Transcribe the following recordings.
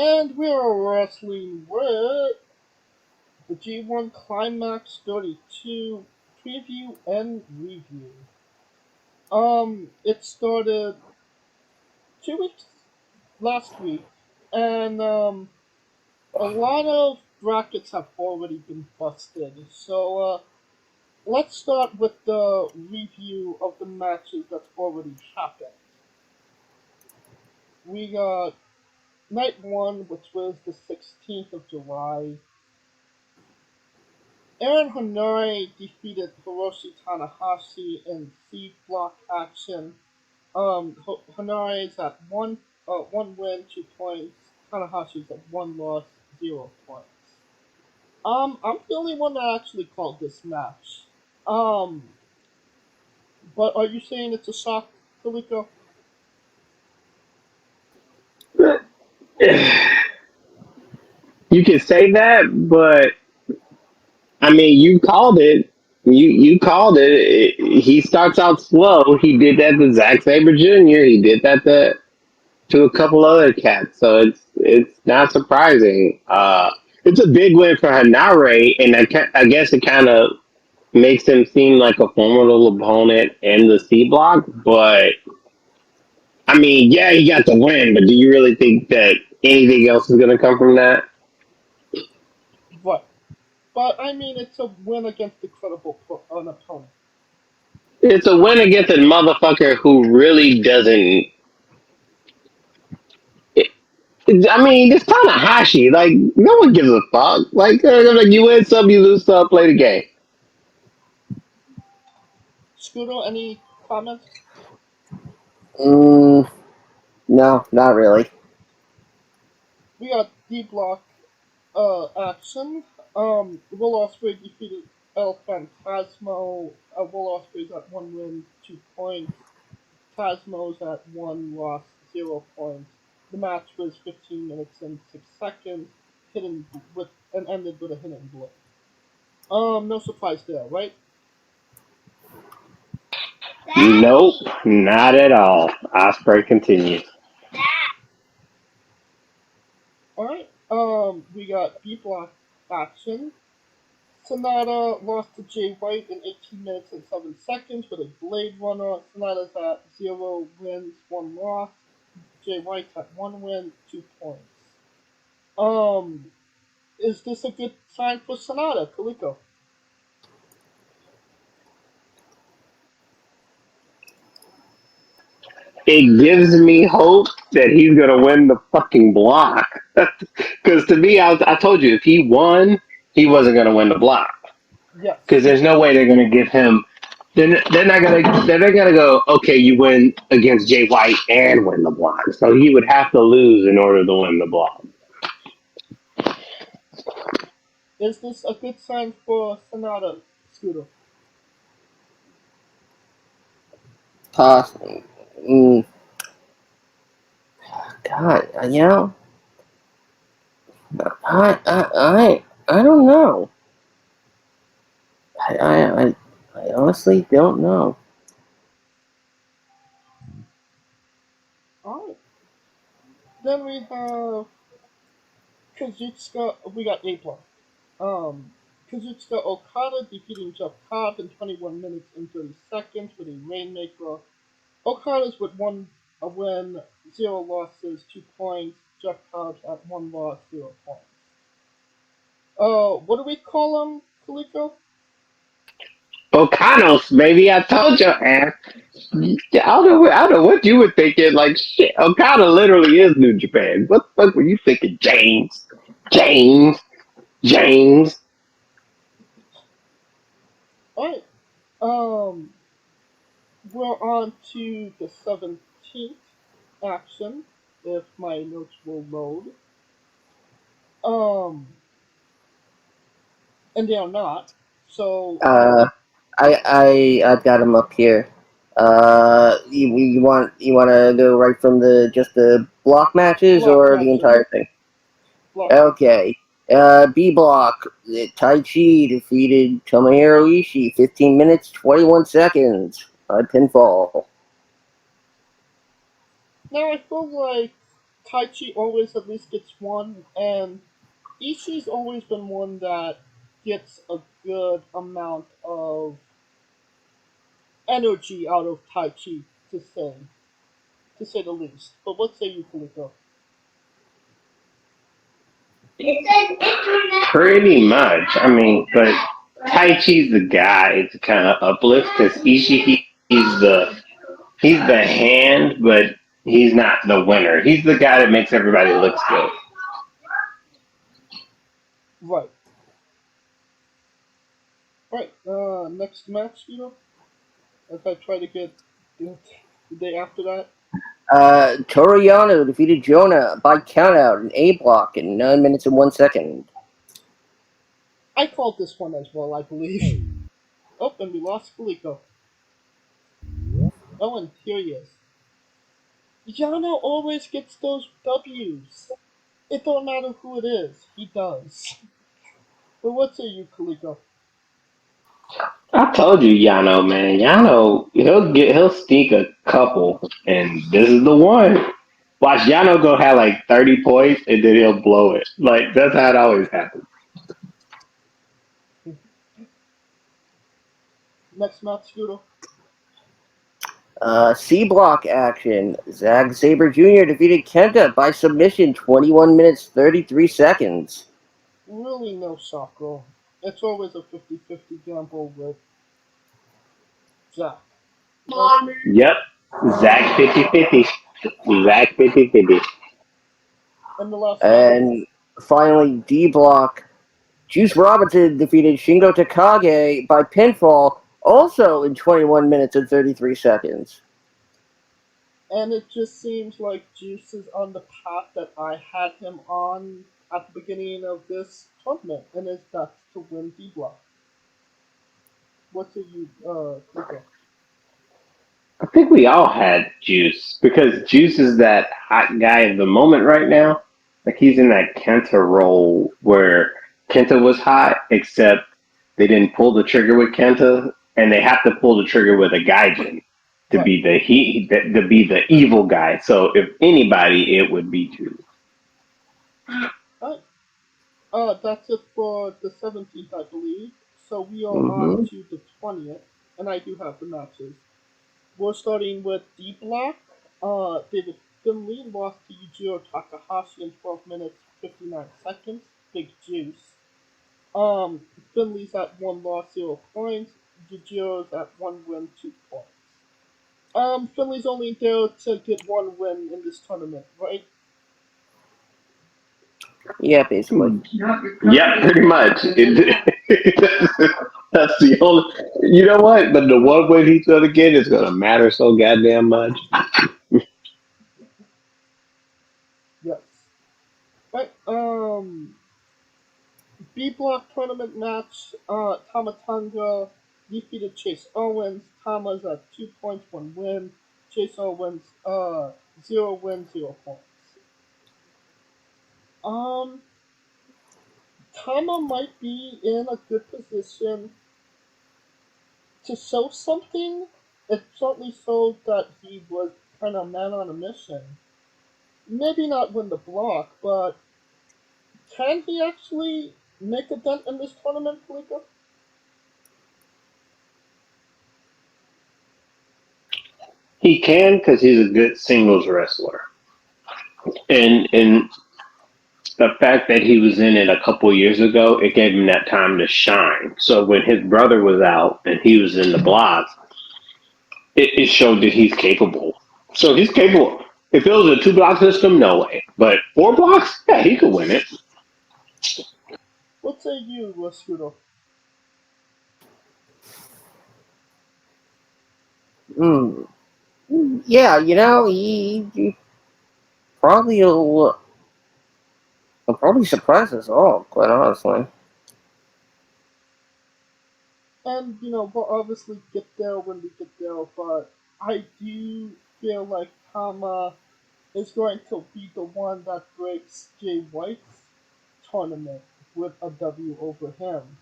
And we are wrestling with the G1 Climax 32 preview and review. It started 2 weeks last week, and a lot of brackets have already been busted. So let's start with the review of the matches that's already happened. We got night one, which was the 16th of July. Aaron Hanare defeated Hiroshi Tanahashi in C block action. Hanare is at one win, 2 points. Tanahashi's at one loss, 0 points. I'm the only one that actually called this match. Um, but are you saying it's a shock, Felico? You can say that, but I mean, you called it. You called it. He starts out slow. He did that to Zack Sabre Jr. He did that to a couple other cats. So it's not surprising. It's a big win for Hanare, and I guess it kind of makes him seem like a formidable opponent in the C block. But I mean, yeah, he got the win. But do you really think that anything else is going to come from that? Right. But I mean, it's a win against a credible an opponent. It's a win against a motherfucker who really doesn't. I mean, it's Tanahashi. Like, no one gives a fuck. Like you win some, you lose some, play the game. Scooter, any comments? Mm, no, not really. We got D block action. Will Ospreay defeated El Phantasmo. Will Ospreay's at one win, 2 points. Tasmo's at one loss, 0 points. The match was 15 minutes and 6 seconds, hidden with and ended with a hidden blip. No surprise there, right? Nope, not at all. Osprey continues. All right. We got B block action. Sonata lost to Jay White in 18 minutes and 7 seconds with a Blade Runner. Sonata's at 0 wins, 1 loss. Jay White's at 1 win, 2 points. Um, is this a good sign for Sonata, Kaliko? It gives me hope that he's gonna win the fucking block. Because to me, I told you if he won, he wasn't gonna win the block. Yes. Because there's no way they're gonna give him. They're not gonna. They're not gonna go. Okay, you win against Jay White and win the block. So he would have to lose in order to win the block. Is this a good sign for Sonata, Scooter? Toss. Mm, God, I don't know. I, I, I, I honestly don't know. Alright. Then we have Kazuchika. We got A block. Um, Kazuchika Okada defeating Jeff Cobb in 21 minutes and 30 seconds with a Rainmaker. Okada's with a win, 0 losses, 2 points. Jeff Cobb's at 1 loss, 0 points. What do we call him, Kaliko? O'Connell's, baby. I told your ass. I don't know what you were thinking. Like shit, Okada literally is New Japan. What the fuck were you thinking, James? James, James. Alright. Um, we're on to the 17th action, if my notes will load. Um, and they are not. So, I've got them up here. You want to go right from just the block matches block or the matches. entire thing? Block matches. Okay. B block. Tai Chi defeated Tomohiro Ishii. 15 minutes, 21 seconds by pinfall. Now, I feel like Taichi always at least gets one, and Ishii's always been one that gets a good amount of energy out of Taichi to say the least. But what say you, Kaliko? Pretty much. I mean, but Tai Chi's the guy to kind of uplift because Ishii, he's the hand, but he's not the winner. He's the guy that makes everybody look good. Right. Right. Next match, as I try to get the day after that. Toru Yano defeated Jonah by countout in A block in 9 minutes and 1 second. I called this one as well, I believe. Oh, and we lost Kaliko. Oh, and here he is. Yano always gets those W's. It don't matter who it is, he does. But what say you, Kaliko? I told you, Yano, man. Yano, he'll sneak a couple, and this is the one. Watch Yano go have like 30 points, and then he'll blow it. Like that's how it always happens. Next match, Scooter. C block action. Zack Sabre Jr. defeated Kenta by submission 21 minutes 33 seconds. Really no shocker. It's always a 50-50 gamble with Jack. Yep. Zach 50-50. Zach 50-50. And the last match. And finally, D block. Juice Robinson defeated Shingo Takagi by pinfall, also in 21 minutes and 33 seconds. And it just seems like Juice is on the path that I had him on at the beginning of this tournament, and that's to win D block. What do you think of? I think we all had Juice because Juice is that hot guy of the moment right now. Like he's in that Kenta role where Kenta was hot, except they didn't pull the trigger with Kenta, and they have to pull the trigger with a Gaijin to Right. be to be the evil guy. So if anybody, it would be Juice. Alright. That's it for the 17th, I believe. So we are on Mm-hmm. to the 20th, and I do have the matches. We're starting with D block. David Finley lost to Yujiro Takahashi in 12 minutes 59 seconds. Big juice. Finley's at 1 loss, 0 points. Yujiro's at 1 win, 2 points. Finley's only there to get 1 win in this tournament, right? Yeah, basically. Yeah, pretty much. That's the only. You know what? But the one win he's gonna get is gonna matter so goddamn much. Yes. Right. B block tournament match. Tamatanga defeated Chase Owens. Tama's at 2 points, 1 win. Chase Owens 0 wins, 0 points. Um, Tama might be in a good position to show something. It certainly showed that he was kind of man on a mission. Maybe not win the block, but can he actually make a dent in this tournament, Felica? He can because he's a good singles wrestler, and the fact that he was in it a couple years ago, it gave him that time to shine. So when his brother was out and he was in the blocks, it showed that he's capable. So he's capable. If it was a 2 block system, no way. But 4 blocks, yeah, he could win it. What say you, Scooter? Mm. Yeah, he probably will probably surprise us all, quite honestly. And, we'll obviously get there when we get there, but I do feel like Tama is going to be the one that breaks Jay White's tournament with a W over him.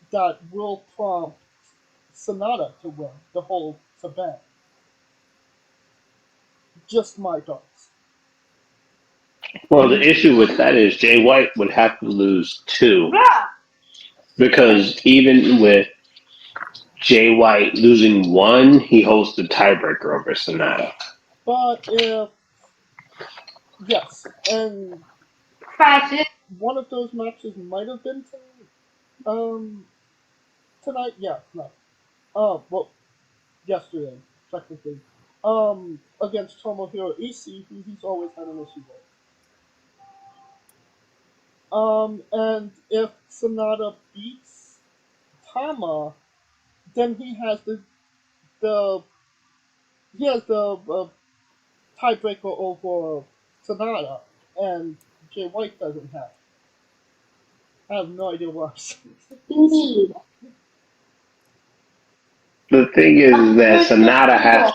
That will prompt Sonata to win the whole shebang. Just my thoughts. Well, the issue with that is Jay White would have to lose two because even with Jay White losing one, he holds the tiebreaker over Sonata. But if yes, and one of those matches might have been um tonight. Yeah, tonight. Well, yesterday, technically. Against Tomohiro Ishii, who he's always had an issue with. And if Sonata beats Tama, then the he has the tiebreaker over Sonata, and Jay White doesn't have. I have no idea why. The thing is that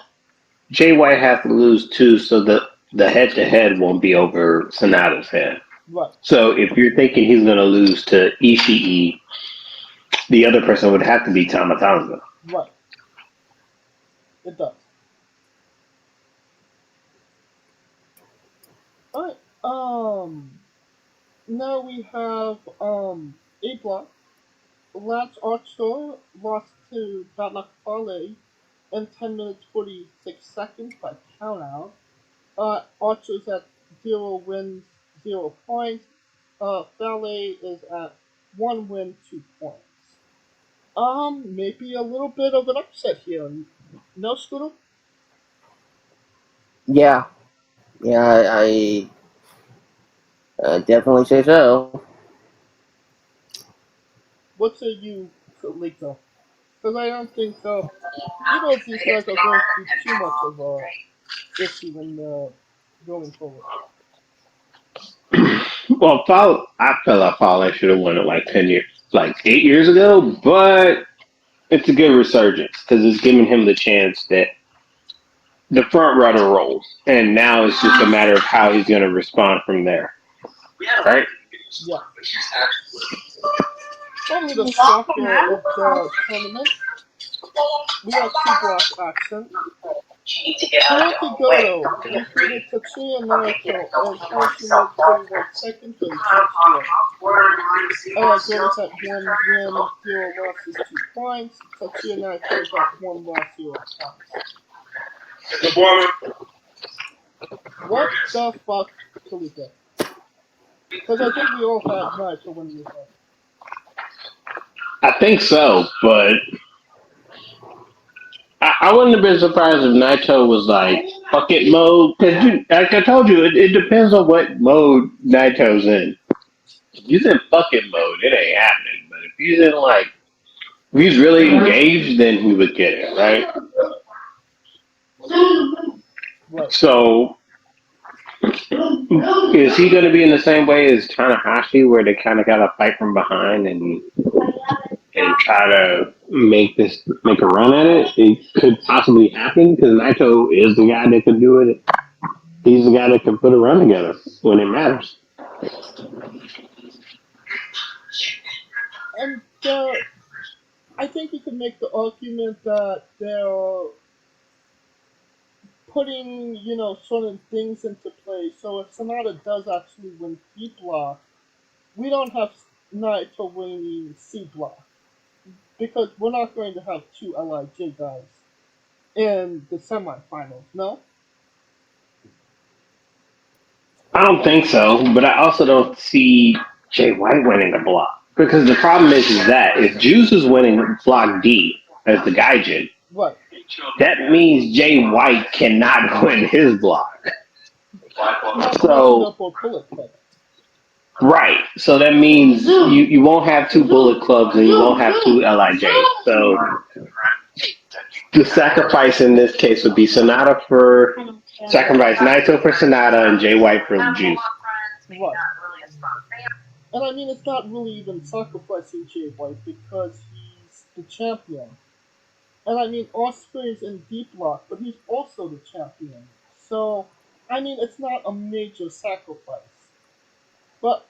Jay White has to lose two so that the head to head won't be over Sonata's head. Right, So if you're thinking he's going to lose to Ishii, the other person would have to be Tama Tonga. right. It does. Alright. Now we have A block. Lance Archer lost to Batlock Fale in 10 minutes 46 seconds by countout. Archer's at 0 wins, 0 points. Fale is at 1 win, 2 points. Maybe a little bit of an upset here. No, Scooter? Yeah, I definitely say so. What say you, Lito? Because I don't think either of these guys are going to be too much of a issue in going forward. Well, I felt like Fowler should have won it like 10 years, like 8 years ago, but it's a good resurgence because it's giving him the chance that the front runner roles, and now it's just a matter of how he's going to respond from there, right? Yeah. Probably the shocker of the tournament. We got two block action. Hiroki Goto defeated Tatsuya Naito in 22 minutes 41 seconds with a juice win. Goto's at 1 win, 0 losses, 2 points. Tatsuya Naito is at 1 loss, 0 points. What the fuck, Kalika? Because I think we all had Naito winning this one. I think so, but I wouldn't have been surprised if Naito was like fuck it mode. Because like I told you, it depends on what mode Naito's in. If he's in fuck it mode, it ain't happening. But if he's in like, if he's really engaged, then he would get it, right? Right. So is he going to be in the same way as Tanahashi, where they kind of got to fight from behind and try to make a run at it? It could possibly happen because Naito is the guy that could do it. He's the guy that can put a run together when it matters. And I think you could make the argument that they're putting, certain things into play. So if Sonata does actually win B block, we don't have Naito winning C block. Because we're not going to have two LIJ guys in the semifinals, no? I don't think so, but I also don't see Jay White winning the block because the problem is that if Juice is winning block D as the Gaijin, Right. that means Jay White cannot win his block. Not So bullet club. right, so that means you won't have two Bullet Clubs and you won't have two LIJs. So the sacrifice in this case would be sacrifice Naito for Sonata and Jay White for Juice. Right. And I mean, it's not really even sacrificing Jay White because he's the champion. And I mean, Osprey's in D block, but he's also the champion. So, I mean, it's not a major sacrifice. But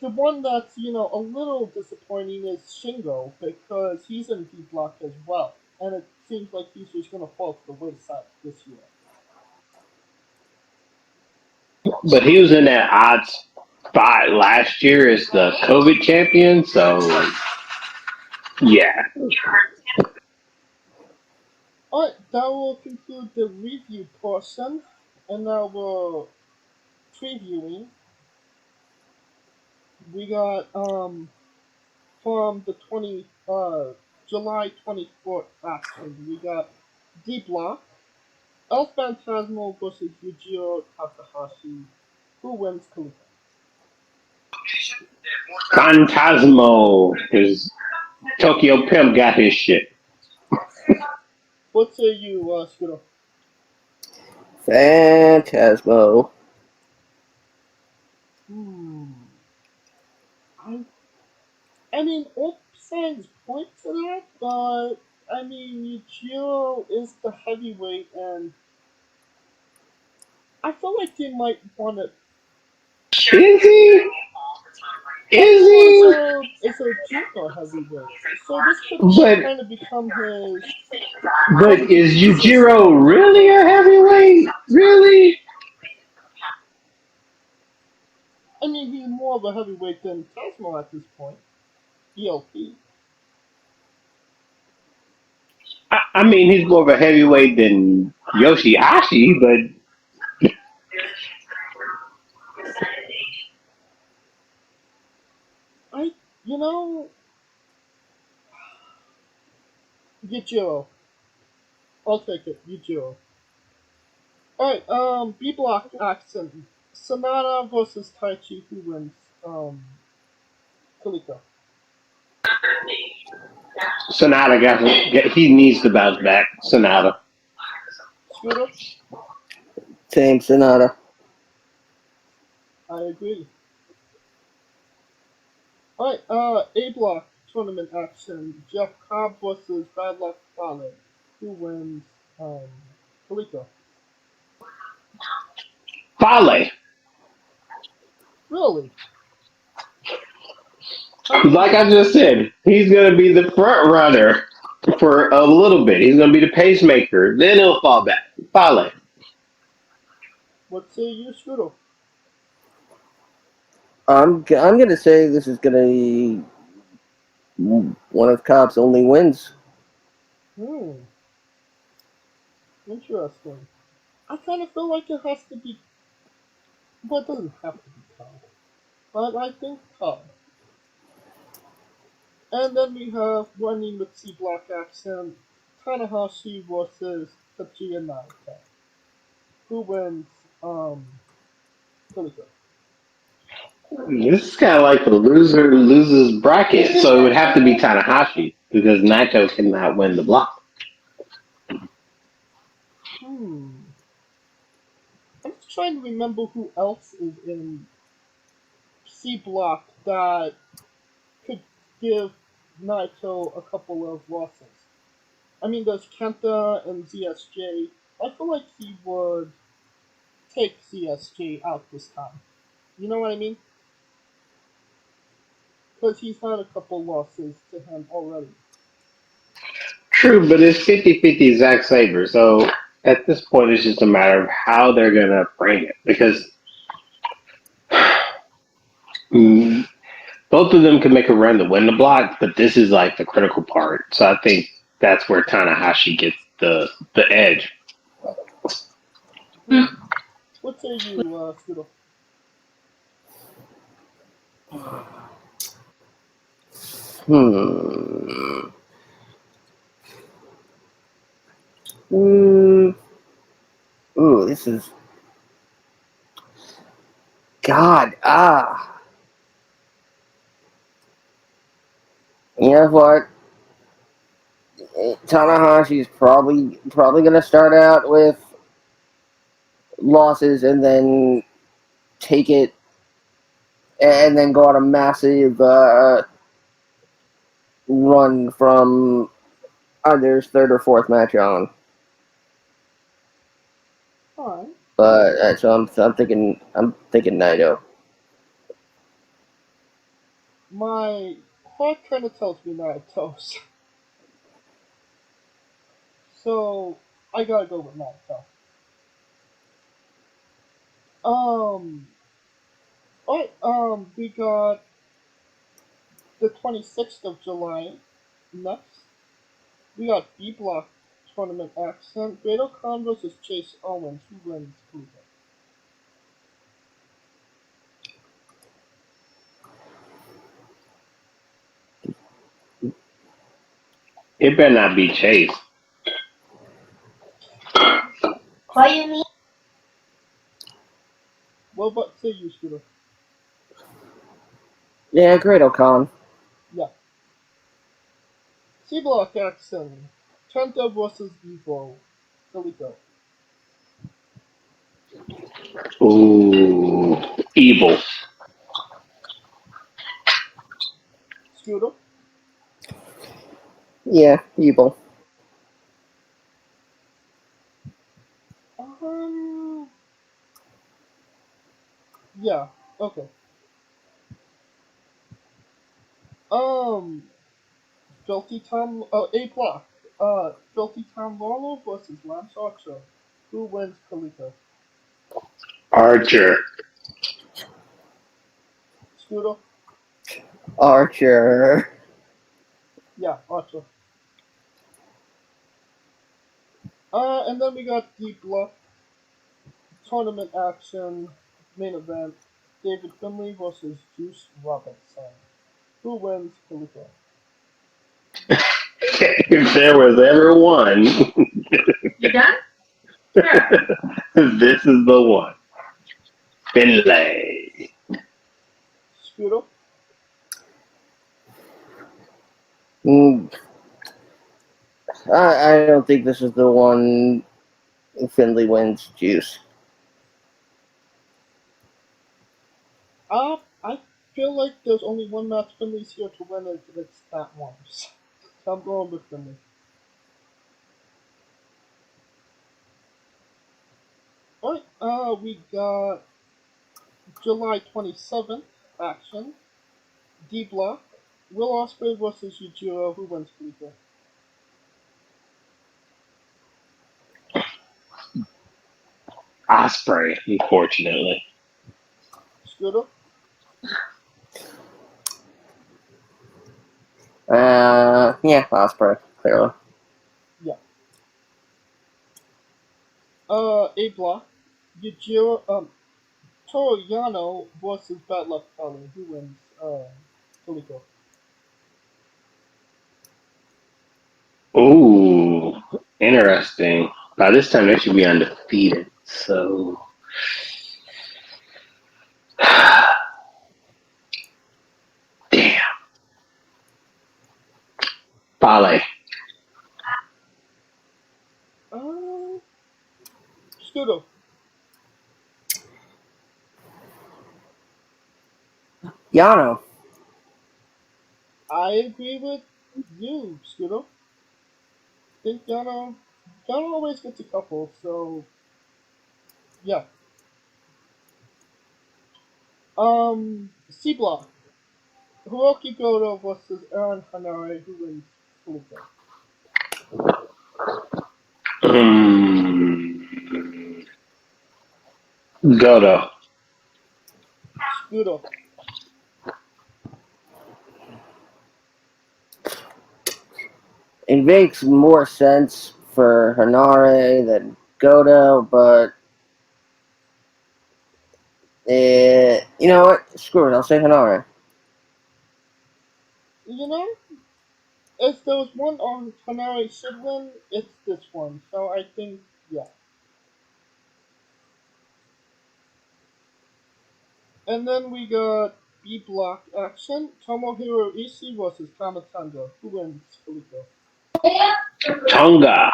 the one that's, a little disappointing is Shingo because he's in D block as well. And it seems like he's just going to fall to the wayside this year. But he was in that odd spot last year as the COVID champion, so yeah. Alright, that will conclude the review portion, and now we're previewing. We got from the July 24th action, we got D Block, El Phantasmo versus Yujiro Takahashi. Who wins, Kalita? Phantasmo, his Tokyo Pimp got his shit. What say you, Scooter? Phantasmo. I, I mean, all signs point to that, but I mean, Yujiro is the heavyweight, and I feel like they might want to. Is he? Is he? Is a junior heavyweight, so this could But kind of become his is competition system. Yujiro really a heavyweight? Really? I mean, he's more of a heavyweight than Tasmo at this point. ELP. I mean, he's more of a heavyweight than Yoshihashi, but I, you know, Yujiro. I'll take it, Yujiro. Alright, B block action. Sonata versus Taichi, who wins? Kalika. Sonata he needs to bounce back. Sonata. Scooter? Same Sonata. I agree. Alright, A block tournament action. Jeff Cobb versus Bad Luck Fale. Who wins? Kalika. Fale. Really? Like I just said, he's going to be the front runner for a little bit. He's going to be the pacemaker. Then he'll fall back. Fale. What say you, Scooter? I'm gonna say this is gonna be one of Cobb's only wins. Interesting. I kind of feel like it has to be. Well, it doesn't have to be Cobb. But I think Cobb. And then we have running with C block action. Tanahashi versus Tetsuya Naito. Who wins? Kalika. This is kind of like the loser loses bracket, so it would have to be Tanahashi because Naito cannot win the block. I'm just trying to remember who else is in C block that could give Naito a couple of losses. I mean, there's Kenta and ZSJ. I feel like he would take ZSJ out this time. You know what I mean? Because he's had a couple losses to him already. True, but it's 50-50 Zack Sabre, so at this point it's just a matter of how they're going to frame it because both of them can make a run to win the block, but this is like the critical part. So I think that's where Tanahashi gets the edge. What say you, Scooter? Hmm. Mm. Ooh, this is God. You know what? Tanahashi's probably gonna start out with losses and then take it and then go on a massive run from either his third or fourth match on. Alright. But so I'm thinking Naito. My heart kind of tells me Naito. So, I gotta go with Naito. Um, alright, we got the 26th of July next. We got B Block tournament action. Great Khan versus Chase Owens. Who wins? Who? It better not be Chase. What do you mean? What about say you, Scooter? Yeah, Great O'Con. Yeah. C Block action. Kenta versus Evo. Calico. Ooh, evil. Scooter. Yeah, Evil. Um. Yeah. Okay. Um. Filthy Tom. A Block. Filthy Tom Lawler versus Lance Archer. Who wins? Calico. Archer. Scooter. Archer. Yeah, Archer. And then we got D Block tournament action main event. David Finlay versus Juice Robinson. Who wins? Calico. If there was ever one, You done? Sure. this is the one. Finlay. Scooter. Mm, I don't think this is the one. Finley wins. Juice. I feel like there's only one match Finlay's here to win it, and it's that one. So I'm going with Finlay. Alright, we got July 27th action. D Block. Will Ospreay versus Yujiro. Who wins, Calico? Osprey, unfortunately. Scooter. Yeah, Osprey, clearly. Yeah. A Block. Yujiro, Toru Yano versus Bad Luck Fale. Who wins? Calico. Ooh, interesting. By this time, they should be undefeated. So, damn. Fale. Uh, Scooter. Yano. I agree with you, Scooter. Think Yano always gets a couple, so yeah. C Block. Hiroki Goto versus Aaron Hanare, who wins Felipe. Goto. Scooter. It makes more sense for Hanare than Goto, but you know what? Screw it. I'll say Hanare. You know, if there was one on Hanare should win, it's this one. So I think, yeah. And then we got B Block action. Tomohiro Ishii versus Tamatanga. Who wins, Felipe? Tonga.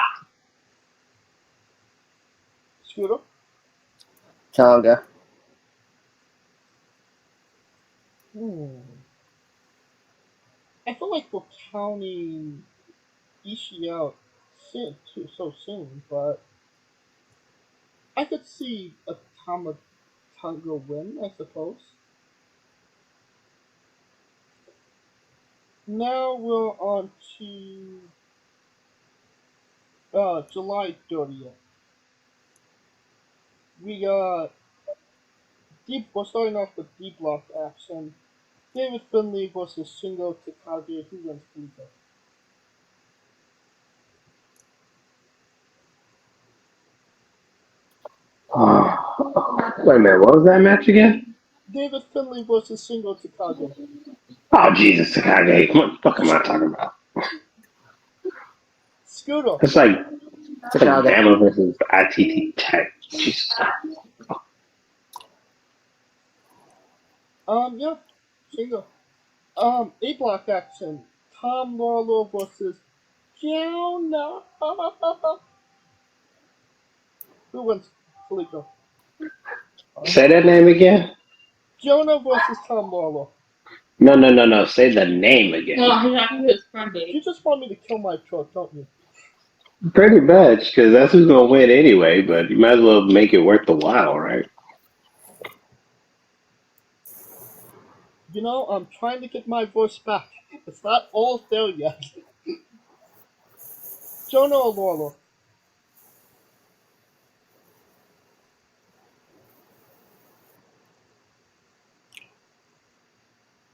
Scooter. Tonga. Hmm. I feel like we're counting Ishii out so soon, but I could see a Tamatanga win, I suppose. Now we're on to July 30th. We got We're starting off with D block action. David Finlay versus Shingo Takagi. Who wins, Felipe? Wait a minute, what was that match again? David Finlay versus Shingo Takagi. Oh, Jesus, Takagi. What the fuck am I talking about? Scooter. It's like Takagi. Bama versus ITT Tech. Jesus. Yeah, Shingo. A block action. Tom Lawler versus Jonah. Who wins, Felipe? Say that name again? Jonah versus Tom Lawler. No. Say the name again. No, he's not his friend, baby. You just want me to kill my truck, don't you? Pretty much, because that's who's going to win anyway, but you might as well make it worth the while, right? You know, I'm trying to get my voice back. It's not all there yet. Jonah or Lawler?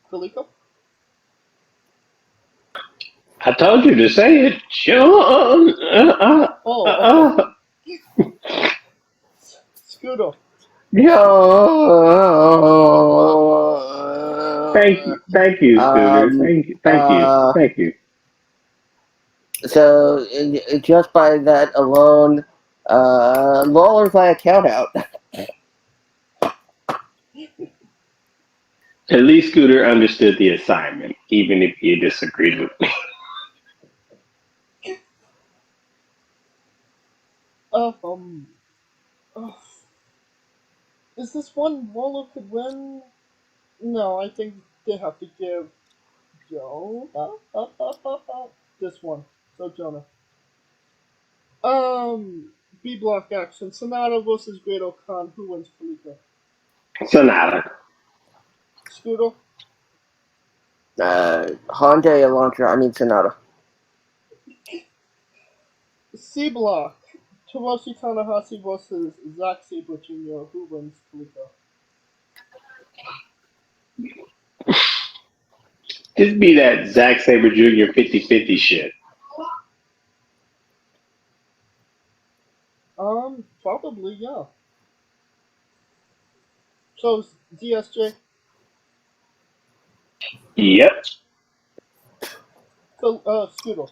Felipe? I told you to say it. Sean. Oh, okay. Scooter. Thank you, Scooter. Thank you. So just by that alone, Lawler via countout. At least Scooter understood the assignment, even if he disagreed with me. Uh, is this one Lawler could win? No, I think they have to give Joe this one. So Jonah. B block action. Sonata versus Great Khan. Who wins, Felipe? Sonata. Scooter. Hyundai Elantra. I mean Sonata. C block. Hiroshi Tanahashi versus Zack Sabre Jr. Who wins, Felipe? Just be that Zack Sabre Jr. 50-50 shit. Probably, yeah. So, DSJ. Yep. Scooter.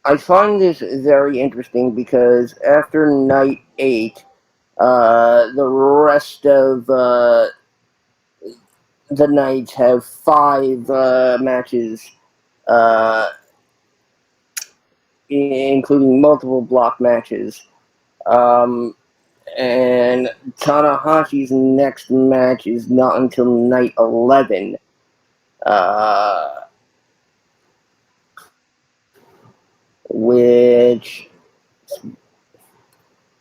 I find this very interesting because after night 8, the rest of the nights have 5 matches, including multiple block matches. And Tanahashi's next match is not until night 11. Which,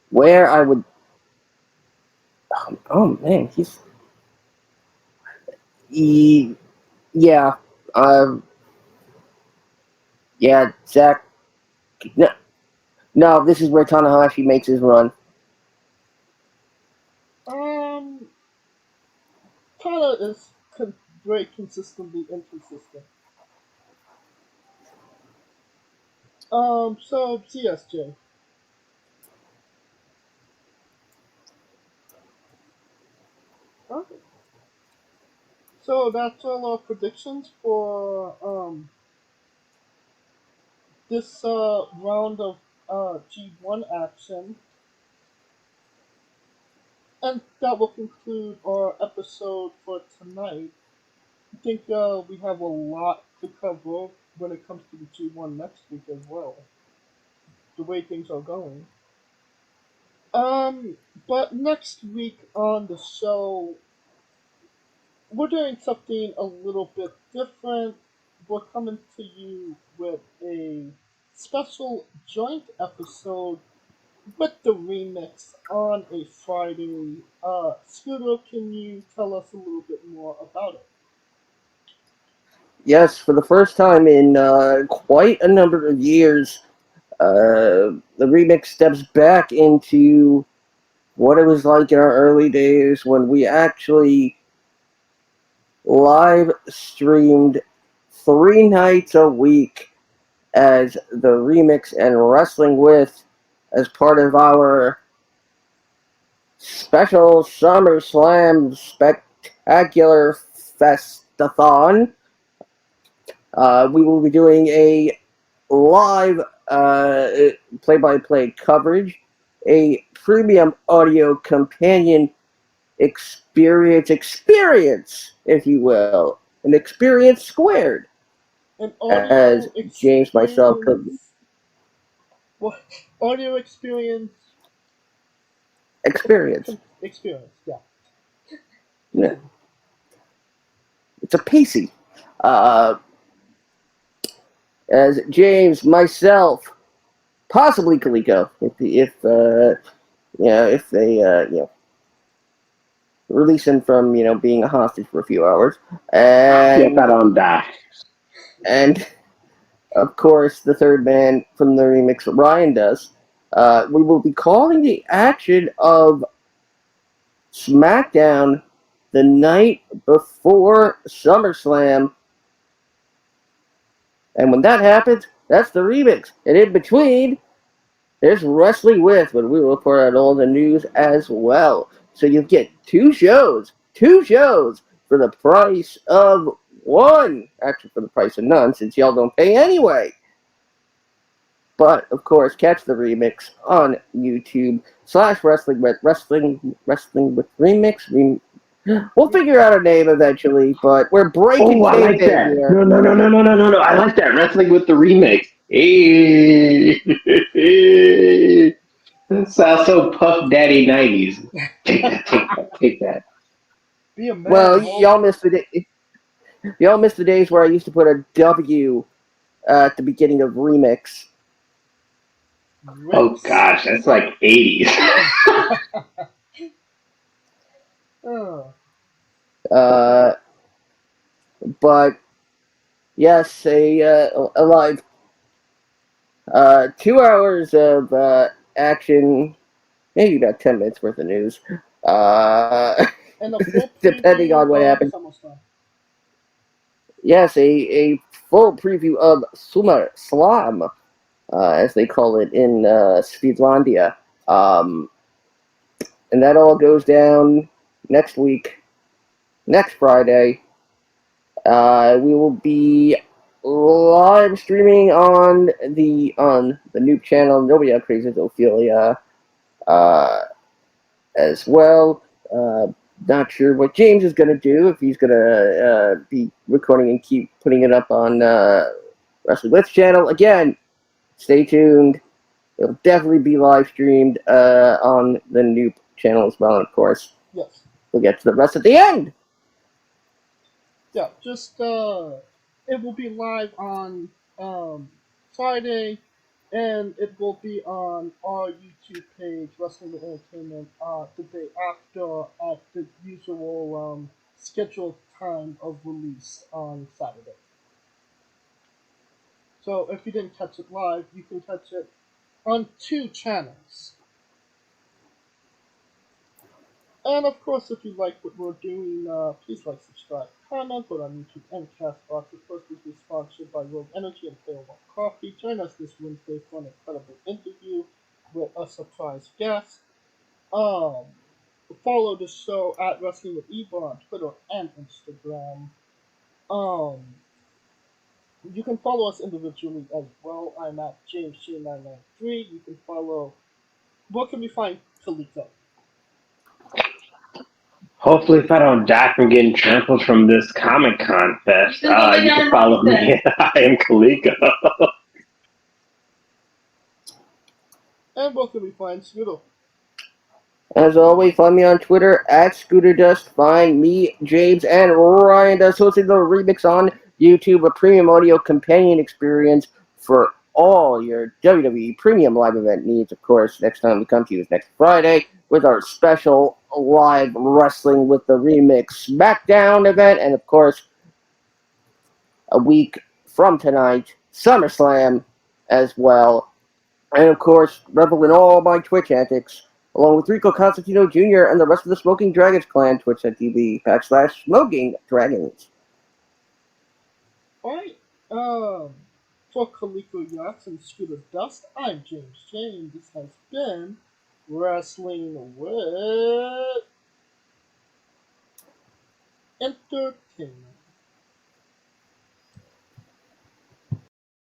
where I would, oh man, yeah, yeah, Zach, no, this is where Tanahashi makes his run. Tana is very consistently inconsistent. So, CSJ. Okay. So, that's all our predictions for, this, round of, G1 action. And that will conclude our episode for tonight. I think, we have a lot to cover when it comes to the G1 next week as well. The way things are going. But next week on the show, we're doing something a little bit different. We're coming to you with a special joint episode with the remix on a Friday. Scooter, can you tell us a little bit more about it? Yes, for the first time in quite a number of years, the remix steps back into what it was like in our early days when we actually live streamed 3 nights a week as the Remix and Wrestling With as part of our special SummerSlam Spectacular Festathon. We will be doing a live play-by-play coverage, a premium audio companion experience, if you will, an experience squared. An audio As James myself what audio experience experience. yeah. Yeah. It's a pacey. As James, myself, possibly Kaliko, if they release him from being a hostage for a few hours, and If I don't die. and of course the third man from the remix, Ryan does. We will be calling the action of SmackDown the night before SummerSlam. And when that happens, that's the remix. And in between, there's Wrestling With, when we will report on all the news as well. So you get two shows for the price of one. Actually, for the price of none, since y'all don't pay anyway. But, of course, catch the remix on YouTube /Wrestling With Remix. We'll figure out a name eventually, but we're breaking I like that. here. No. I like that. Wrestling with the remix. Hey. That sounds so Puff Daddy 90s. Take that. Be a man. Well, y'all missed the days where I used to put a W at the beginning of remix. Oh gosh, that's like 80s. But yes, a live 2 hours of action, maybe about 10 minutes worth of news. And depending on what happens. Yes, a full preview of SummerSlam, as they call it in Speedlandia. And that all goes down next week, next Friday. We will be live streaming on the Noob channel. Nobody outcrazes Ophelia as well. Not sure what James is going to do, if he's going to be recording and keep putting it up on Wrestling With channel. Again, stay tuned. It'll definitely be live streamed on the Noob channel as well, and of course. Yes. We'll get to the rest at the end. Yeah, just it will be live on Friday, and it will be on our YouTube page, Wrestling with Entertainment, the day after at the usual scheduled time of release on Saturday. So if you didn't catch it live, you can catch it on 2 channels. And of course, if you like what we're doing, please like, subscribe, comment, vote on YouTube and Castbox. Of course, this is sponsored by Rogue Energy and Player One Coffee. Join us this Wednesday for an incredible interview with a surprise guest. Follow the show at Wrestling with Ebro on Twitter and Instagram. You can follow us individually as well. I'm at JamesJ993. You can follow. Where can we find Kalika? Hopefully, if I don't die from getting trampled from this Comic-Con fest, you can follow me. I am Kaliko. And where can we find Scooter? As always, find me on Twitter at ScooterDust. Find me, James, and Ryan Dust hosting the remix on YouTube, a premium audio companion experience for all your WWE premium live event needs. Of course, next time we come to you is next Friday with our special live Wrestling with the Remix SmackDown event, and of course, a week from tonight, SummerSlam as well. And of course, revel in all my Twitch antics along with Rico Constantino Jr. and the rest of the Smoking Dragons clan. Twitch.tv/Smoking Dragons. Alright, for Kaliko Yachts and Scooter Dust, I'm James Jane. This has been Wrestling with Entertainment.